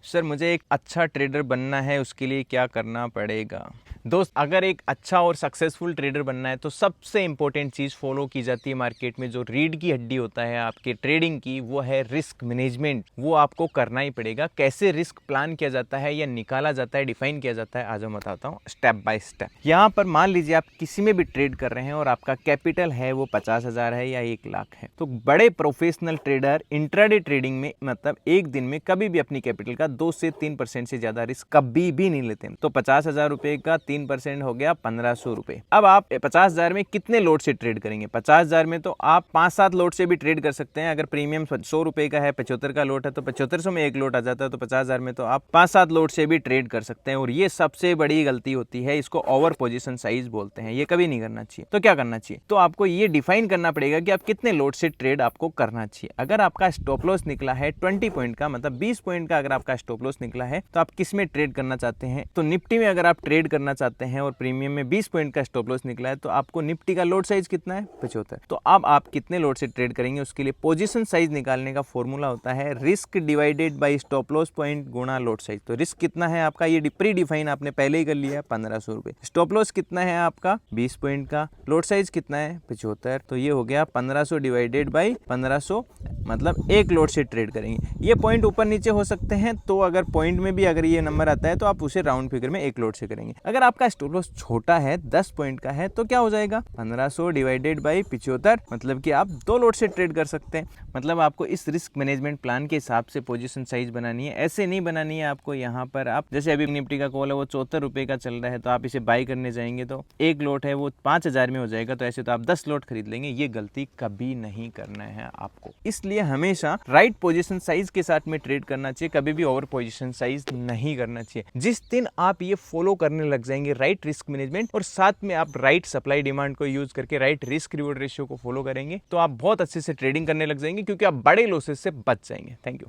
Sir मुझे एक अच्छा ट्रेडर बनना है, उसके लिए क्या करना पड़ेगा? दोस्त, अगर एक अच्छा और सक्सेसफुल ट्रेडर बनना है तो सबसे इंपॉर्टेंट चीज़ फॉलो की जाती है मार्केट में, जो रीढ़ की हड्डी होता है आपके ट्रेडिंग की, वो है रिस्क मैनेजमेंट। वो आपको करना ही पड़ेगा। कैसे रिस्क प्लान किया जाता है या निकाला जाता है, डिफाइन किया जाता है, आज मैं बताता हूँ स्टेप बाय स्टेप। यहाँ पर मान लीजिए आप किसी में भी ट्रेड कर रहे हैं और आपका कैपिटल है वो 50,000 है या 1 लाख है, तो बड़े प्रोफेशनल ट्रेडर इंट्राडे ट्रेडिंग में मतलब एक दिन में कभी भी अपनी कैपिटल का 2 से 3% से ज्यादा रिस्क कभी भी नहीं लेते। तो 50,000 रुपए का 3% हो गया 1,500 रुपए। अब आप 50,000 में कितने लोट से ट्रेड करेंगे? 50,000 में तो आप 5-7 लोट से भी ट्रेड कर सकते हैं। अगर प्रीमियम 100 रुपए का है, 75 का लोट है, तो 7500 में एक लोट आ जाता है। तो 50,000 में तो आप 5-7 लोट से भी ट्रेड कर सकते हैं। और ये सबसे बड़ी गलती होती है, इसको ओवर पोजीशन साइज बोलते हैं। ये कभी नहीं करना चाहिए। तो क्या करना चाहिए? तो आपको ये डिफाइन करना पड़ेगा कि आप कितने लोट से ट्रेड आपको करना चाहिए। अगर आपका स्टॉप लॉस निकला है 20 पॉइंट का, मतलब 20 पॉइंट का अगर आपका स्टॉप लॉस निकला है, तो आप किस में ट्रेड करना चाहते हैं? तो निफ्टी में अगर आप ट्रेड करना चाहते हैं और प्रीमियम में 20 पॉइंट का स्टॉप लॉस निकला है, तो आपको निफ्टी का लोट साइज कितना है? 75। तो अब आप कितने लोट से ट्रेड करेंगे, उसके लिए पोजीशन साइज निकालने का फॉर्मूला होता है risk divided by stop loss point गुणा लोट साइज। तो रिस्क कितना है आपका, ये प्री डिफाइन आपने पहले ही कर लिया है, 1,500 रुपए। स्टॉप लॉस कितना है आपका? 20 पॉइंट का। लोट साइज कितना है? 75। तो ये हो गया 1,500 डिवाइडेड बाई 1,500, मतलब एक लोट से ट्रेड करेंगे। ये पॉइंट ऊपर नीचे हो सकते हैं, तो अगर पॉइंट में भी अगर ये नंबर आता है तो आप उसे राउंड फिगर में एक लोट से करेंगे। अगर आपका स्टॉप लॉस छोटा है, 10 पॉइंट का है, तो क्या हो जाएगा? 1,500 डिवाइडेड बाई 75, मतलब कि आप 2 लोट से ट्रेड कर सकते हैं। मतलब आपको इस रिस्क मैनेजमेंट प्लान के हिसाब से पोजीशन साइज बनानी है, ऐसे नहीं बनानी है आपको। यहाँ पर आप जैसे अभी निफ्टी का कॉल है वो 74 रुपए का चल रहा है, तो आप इसे बाई करने जाएंगे तो एक लोट है वो 5,000 में हो जाएगा, तो ऐसे तो आप 10 लोट खरीद लेंगे। ये गलती कभी नहीं करना है आपको। इसलिए हमेशा राइट पोजीशन साइज के साथ में ट्रेड करना चाहिए, कभी भी ओवर पोजीशन साइज नहीं करना चाहिए। जिस दिन आप ये फॉलो करने लग जाएंगे राइट रिस्क मैनेजमेंट, और साथ में आप राइट सप्लाई डिमांड को यूज करके राइट रिस्क रिवॉर्ड रेशियो को फॉलो करेंगे, तो आप बहुत अच्छे से ट्रेडिंग करने लग जाएंगे, क्योंकि आप बड़े लॉसेस से बच जाएंगे। Thank you.